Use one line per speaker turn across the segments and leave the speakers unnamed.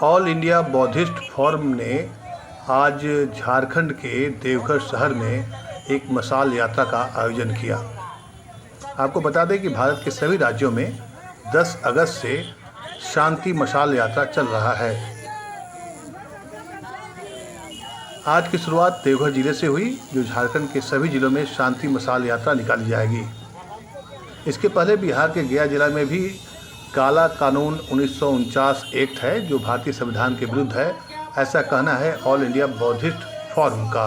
All India Buddhist forum ने आज झारखंड के देवघर शहर में एक मशाल यात्रा का आयोजन किया। आपको बता दें कि भारत के सभी राज्यों में 10 अगस्त से शांति मशाल यात्रा चल रहा है। आज की शुरुआत देवघर जिले से हुई, जो झारखंड के सभी जिलों में शांति मशाल यात्रा निकाली जाएगी। इसके पहले बिहार के गया जिला में भी काला कानून 1949 एक्ट है, जो भारतीय संविधान के विरुद्ध है, ऐसा कहना है ऑल इंडिया बौद्धिस्ट फोरम का।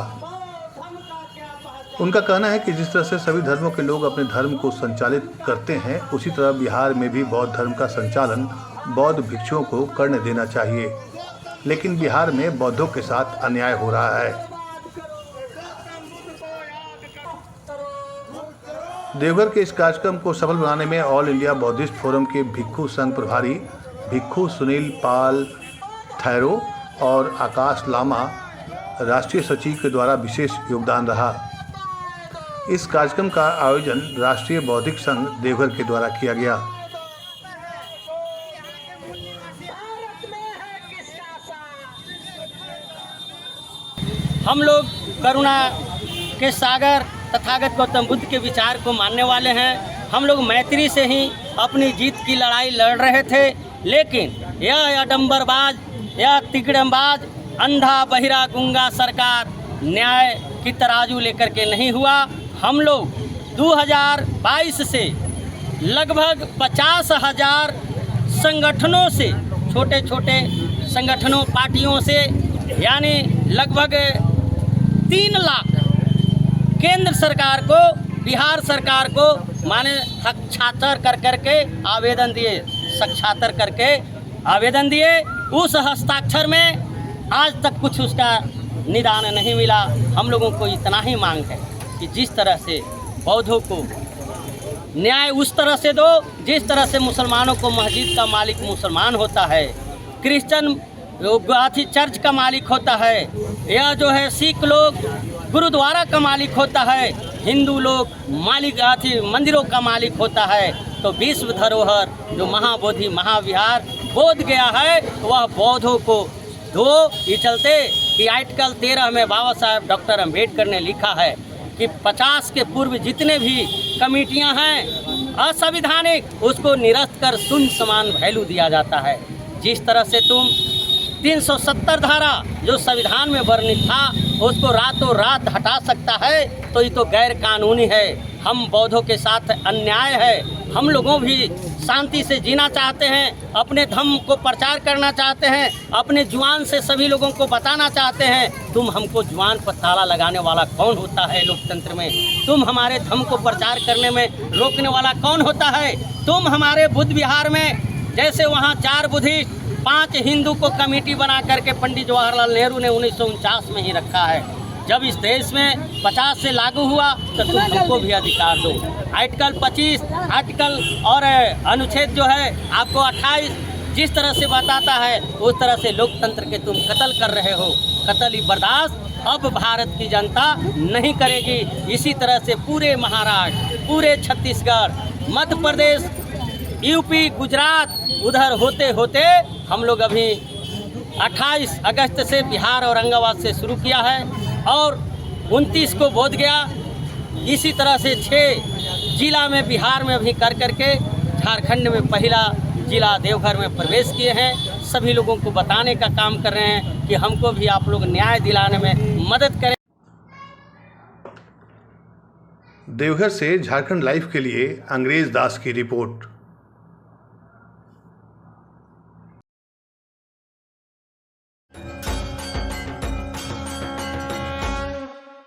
उनका कहना है कि जिस तरह से सभी धर्मों के लोग अपने धर्म को संचालित करते हैं, उसी तरह बिहार में भी बौद्ध धर्म का संचालन बौद्ध भिक्षुओं को करने देना चाहिए। लेकिन बिहार में बौद्धों के साथ अन्याय हो रहा है। देवघर के इस कार्यक्रम को सफल बनाने में ऑल इंडिया बौद्धिस्ट फोरम के भिक्षु संघ प्रभारी भिक्षु सुनील पाल थैरो और आकाश लामा राष्ट्रीय सचिव के द्वारा विशेष योगदान रहा। इस कार्यक्रम का आयोजन राष्ट्रीय बौद्धिक संघ देवघर के द्वारा किया गया।
हम लोग करुणा के सागर तथागत गौतम बुद्ध के विचार को मानने वाले हैं। हम लोग मैत्री से ही अपनी जीत की लड़ाई लड़ रहे थे, लेकिन यह आडंबरबाज, यह तिकड़मबाज, अंधा बहिरा गुंगा सरकार न्याय की तराजू लेकर के नहीं हुआ। हम लोग 2022 से लगभग 50,000 संगठनों से, छोटे छोटे संगठनों पार्टियों से, यानी लगभग 3 लाख केंद्र सरकार को, बिहार सरकार को माने हस्ताक्षर कर करके आवेदन दिए, साक्षात्कार करके आवेदन दिए। उस हस्ताक्षर में आज तक कुछ उसका निदान नहीं मिला। हम लोगों को इतना ही मांग है कि जिस तरह से बौद्धों को न्याय उस तरह से दो जिस तरह से मुसलमानों को मस्जिद का मालिक मुसलमान होता है, क्रिश्चियन चर्च का मालिक होता है, या जो है सिख लोग गुरुद्वारा का मालिक होता है, हिंदू लोग मंदिरों का मालिक होता है। तो विश्व धरोहर जो महाबोधि महाविहार बोध गया है, वह बौद्धों को दो। ये चलते कि आर्टिकल 13 में बाबा साहब डॉक्टर अम्बेडकर ने लिखा है कि 50 के पूर्व जितने भी कमेटियां हैं असंवैधानिक, उसको निरस्त कर शून्य समान वैल्यू दिया जाता है। जिस तरह से तुम 370 धारा जो संविधान में वर्णित था, उसको रातों रात हटा सकता है, तो ये तो गैर कानूनी है। हम बौद्धों के साथ अन्याय है। हम लोगों भी शांति से जीना चाहते हैं, अपने धर्म को प्रचार करना चाहते हैं, अपने जुबान से सभी लोगों को बताना चाहते हैं। तुम हमको जुबान पर ताला लगाने वाला कौन होता है लोकतंत्र में? तुम हमारे धर्म को प्रचार करने में रोकने वाला कौन होता है? तुम हमारे बुद्ध विहार में, जैसे वहाँ 4 बुद्धिस्ट 5 हिंदू को कमेटी बना करके पंडित जवाहरलाल नेहरू ने 1949 में ही रखा है। जब इस देश में 50 से लागू हुआ तो तुम हमको भी अधिकार दो। आर्टिकल 25 आर्टिकल और अनुच्छेद जो है आपको 28 जिस तरह से बताता है, उस तरह से लोकतंत्र के तुम कत्ल कर रहे हो। कत्ल ही बर्दाश्त अब भारत की जनता नहीं करेगी। इसी तरह से पूरे महाराष्ट्र, पूरे छत्तीसगढ़, मध्य प्रदेश, यूपी, गुजरात, उधर होते होते हम लोग अभी 28 अगस्त से बिहार औरंगाबाद से शुरू किया है और 29 को बोध गया। इसी तरह से 6 जिला में बिहार में अभी कर करके झारखंड में पहला जिला देवघर में प्रवेश किए हैं। सभी लोगों को बताने का काम कर रहे हैं कि हमको भी आप लोग न्याय दिलाने में मदद करें।
देवघर से झारखंड लाइव के लिए अंग्रेज दास की रिपोर्ट।